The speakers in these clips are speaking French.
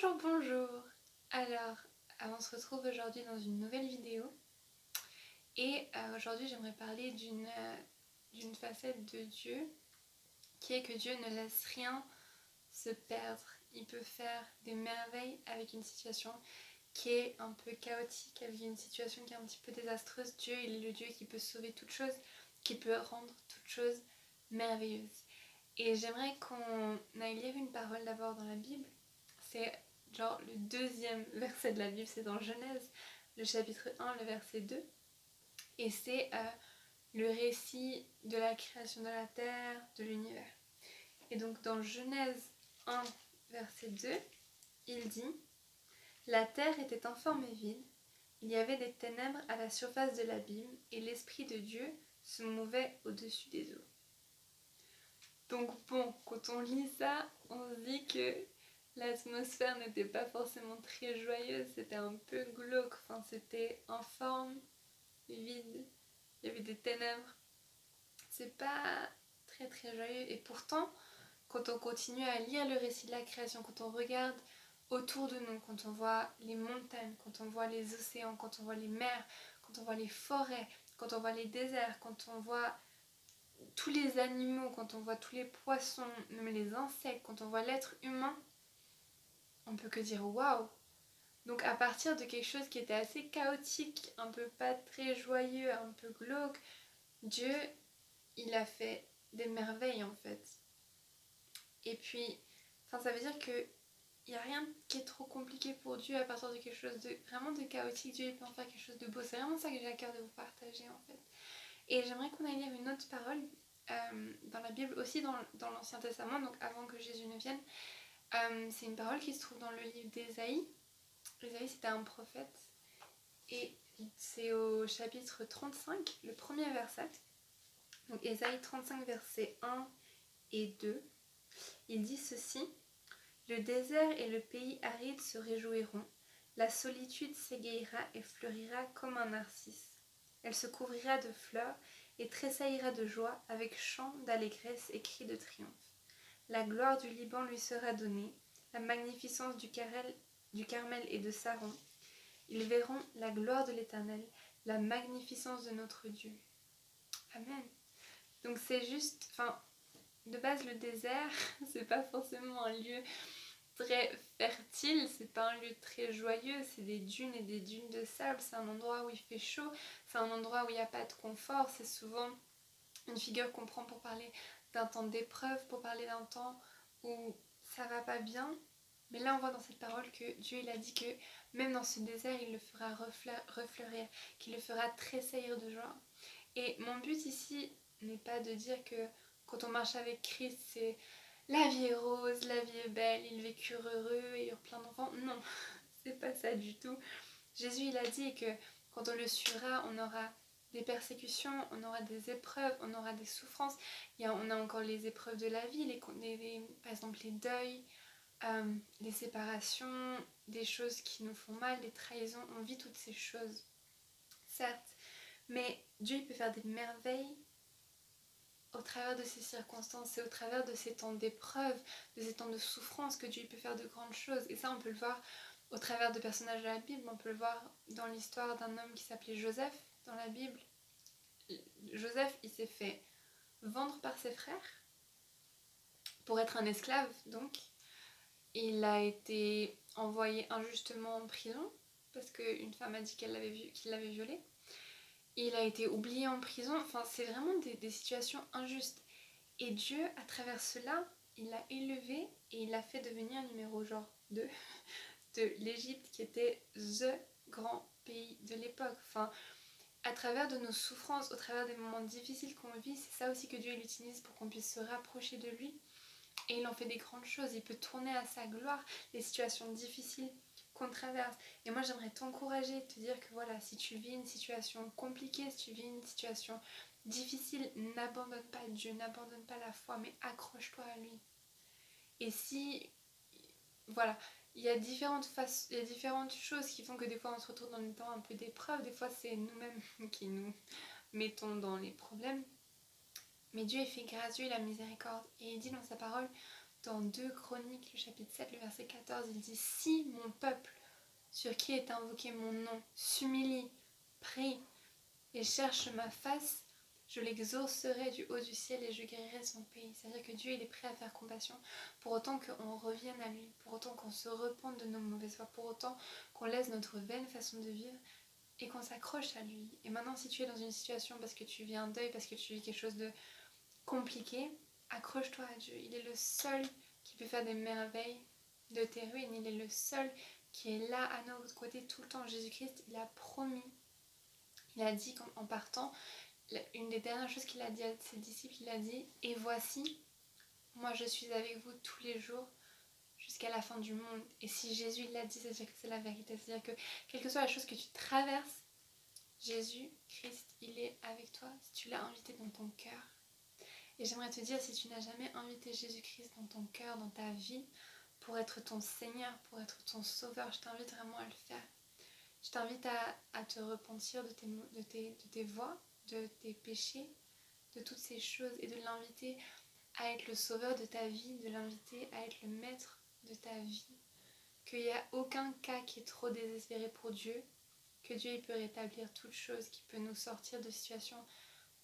Bonjour. Alors, on se retrouve aujourd'hui dans une nouvelle vidéo et aujourd'hui j'aimerais parler d'une facette de Dieu qui est que Dieu ne laisse rien se perdre. Il peut faire des merveilles avec une situation qui est un peu chaotique, avec une situation qui est un petit peu désastreuse. Dieu, il est le Dieu qui peut sauver toute chose, qui peut rendre toute chose merveilleuse. Et j'aimerais qu'on aille lire une parole d'abord dans la Bible. C'est genre le deuxième verset de la Bible, c'est dans Genèse, le chapitre 1, le verset 2. Et c'est le récit de la création de la terre, de l'univers. Et donc dans Genèse 1, verset 2, il dit « La terre était informe et vide, il y avait des ténèbres à la surface de l'abîme, et l'Esprit de Dieu se mouvait au-dessus des eaux. » Donc bon, quand on lit ça, on se dit que l'atmosphère n'était pas forcément très joyeuse, c'était un peu glauque, enfin c'était informe, vide, il y avait des ténèbres. C'est pas très très joyeux et pourtant, quand on continue à lire le récit de la création, quand on regarde autour de nous, quand on voit les montagnes, quand on voit les océans, quand on voit les mers, quand on voit les forêts, quand on voit les déserts, quand on voit tous les animaux, quand on voit tous les poissons, même les insectes, quand on voit l'être humain, on peut que dire waouh. Donc à partir de quelque chose qui était assez chaotique, un peu pas très joyeux, un peu glauque, Dieu, il a fait des merveilles en fait. Et puis, ça veut dire que il n'y a rien qui est trop compliqué pour Dieu à partir de quelque chose de vraiment de chaotique. Dieu il peut en faire quelque chose de beau. C'est vraiment ça que j'ai à cœur de vous partager en fait. Et j'aimerais qu'on aille lire une autre parole dans la Bible, aussi dans l'Ancien Testament, donc avant que Jésus ne vienne. C'est une parole qui se trouve dans le livre d'Ésaïe. Ésaïe, c'était un prophète. Et c'est au chapitre 35, le premier verset. Donc Ésaïe 35, versets 1 et 2. Il dit ceci. Le désert et le pays aride se réjouiront. La solitude s'égayera et fleurira comme un narcisse. Elle se couvrira de fleurs et tressaillira de joie avec chants d'allégresse et cris de triomphe. La gloire du Liban lui sera donnée, la magnificence du Carmel et de Saron. Ils verront la gloire de l'Éternel, la magnificence de notre Dieu. Amen. Donc c'est juste, de base le désert, c'est pas forcément un lieu très fertile, c'est pas un lieu très joyeux, c'est des dunes et des dunes de sable, c'est un endroit où il fait chaud, c'est un endroit où il n'y a pas de confort, c'est souvent une figure qu'on prend pour parler d'un temps d'épreuve, pour parler d'un temps où ça va pas bien. Mais là on voit dans cette parole que Dieu il a dit que même dans ce désert il le fera refleurir, qu'il le fera tressaillir de joie. Et mon but ici n'est pas de dire que quand on marche avec Christ c'est la vie est rose, la vie est belle, ils vécurent heureux et eurent plein d'enfants. Non, c'est pas ça du tout. Jésus il a dit que quand on le suivra, on aura des persécutions, on aura des épreuves, on aura des souffrances. On a encore les épreuves de la vie, par exemple les deuils, les séparations, des choses qui nous font mal, des trahisons. On vit toutes ces choses, certes. Mais Dieu il peut faire des merveilles au travers de ces circonstances, c'est au travers de ces temps d'épreuve, de ces temps de souffrance que Dieu peut faire de grandes choses. Et ça, on peut le voir au travers de personnages de la Bible, on peut le voir dans l'histoire d'un homme qui s'appelait Joseph dans la Bible. Joseph, il s'est fait vendre par ses frères pour être un esclave, donc. Il a été envoyé injustement en prison parce qu'une femme a dit qu'il l'avait violé. Il a été oublié en prison, c'est vraiment des situations injustes. Et Dieu, à travers cela, il l'a élevé et il l'a fait devenir numéro 2 de l'Égypte qui était THE grand pays de l'époque. À travers de nos souffrances, au travers des moments difficiles qu'on vit, c'est ça aussi que Dieu l'utilise pour qu'on puisse se rapprocher de lui. Et il en fait des grandes choses, il peut tourner à sa gloire les situations difficiles qu'on traverse. Et moi j'aimerais t'encourager, te dire que voilà, si tu vis une situation compliquée, si tu vis une situation difficile, n'abandonne pas Dieu, n'abandonne pas la foi, mais accroche-toi à lui. Et si, voilà, il y a différentes choses qui font que des fois on se retrouve dans des temps un peu d'épreuve, des fois c'est nous-mêmes qui nous mettons dans les problèmes. Mais Dieu il fait grâce, Dieu il a miséricorde. Et il dit dans sa parole, dans 2 Chroniques, le chapitre 7, le verset 14, il dit « Si mon peuple, sur qui est invoqué mon nom, s'humilie, prie et cherche ma face, je l'exaucerai du haut du ciel et je guérirai son pays. » C'est-à-dire que Dieu il est prêt à faire compassion pour autant qu'on revienne à lui, pour autant qu'on se repente de nos mauvaises voies, pour autant qu'on laisse notre vaine façon de vivre et qu'on s'accroche à lui. Et maintenant si tu es dans une situation parce que tu vis un deuil, parce que tu vis quelque chose de compliqué, accroche-toi à Dieu. Il est le seul qui peut faire des merveilles de tes ruines. Il est le seul qui est là à notre côté tout le temps. Jésus-Christ, il a promis, il a dit qu'en partant, une des dernières choses qu'il a dit à ses disciples, il a dit « Et voici, moi je suis avec vous tous les jours jusqu'à la fin du monde. » Et si Jésus l'a dit, c'est-à-dire que c'est la vérité. C'est-à-dire que quelle que soit la chose que tu traverses, Jésus-Christ, il est avec toi si tu l'as invité dans ton cœur. Et j'aimerais te dire, si tu n'as jamais invité Jésus-Christ dans ton cœur, dans ta vie, pour être ton Seigneur, pour être ton Sauveur, je t'invite vraiment à le faire. Je t'invite à te repentir de tes voies, de tes péchés, de toutes ces choses, et de l'inviter à être le Sauveur de ta vie, de l'inviter à être le maître de ta vie. Qu'il n'y a aucun cas qui est trop désespéré pour Dieu, que Dieu il peut rétablir toute chose, qui peut nous sortir de situations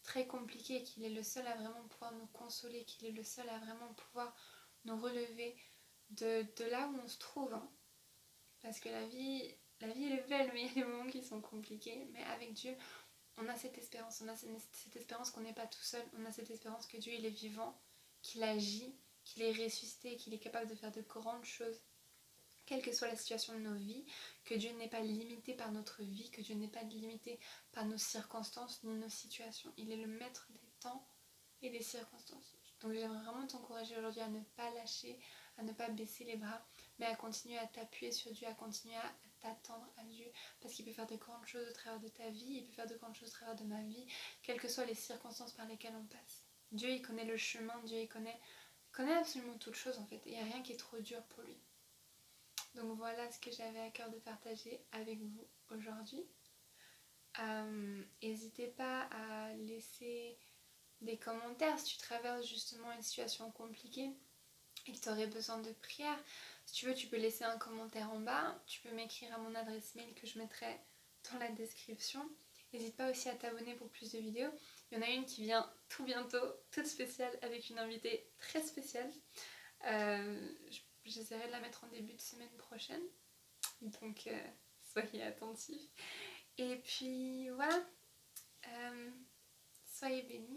très compliqué, qu'il est le seul à vraiment pouvoir nous consoler, qu'il est le seul à vraiment pouvoir nous relever de là où on se trouve. Hein. Parce que la vie elle est belle, mais il y a des moments qui sont compliqués. Mais avec Dieu, on a cette espérance. On a cette espérance qu'on n'est pas tout seul. On a cette espérance que Dieu, il est vivant, qu'il agit, qu'il est ressuscité, qu'il est capable de faire de grandes choses. Quelle que soit la situation de nos vies, que Dieu n'est pas limité par notre vie, que Dieu n'est pas limité par nos circonstances ni nos situations. Il est le maître des temps et des circonstances. Donc j'aimerais vraiment t'encourager aujourd'hui à ne pas lâcher, à ne pas baisser les bras, mais à continuer à t'appuyer sur Dieu, à continuer à t'attendre à Dieu, parce qu'il peut faire de grandes choses au travers de ta vie, il peut faire de grandes choses au travers de ma vie, quelles que soient les circonstances par lesquelles on passe. Dieu, il connaît le chemin, Dieu, il connaît absolument toutes choses en fait, il n'y a rien qui est trop dur pour lui. Donc voilà ce que j'avais à cœur de partager avec vous aujourd'hui. N'hésitez pas à laisser des commentaires si tu traverses justement une situation compliquée et que tu aurais besoin de prière. Si tu veux, tu peux laisser un commentaire en bas. Tu peux m'écrire à mon adresse mail que je mettrai dans la description. N'hésite pas aussi à t'abonner pour plus de vidéos. Il y en a une qui vient tout bientôt, toute spéciale, avec une invitée très spéciale. J'essaierai de la mettre en début de semaine prochaine. Donc soyez attentifs. Et puis voilà, soyez bénis.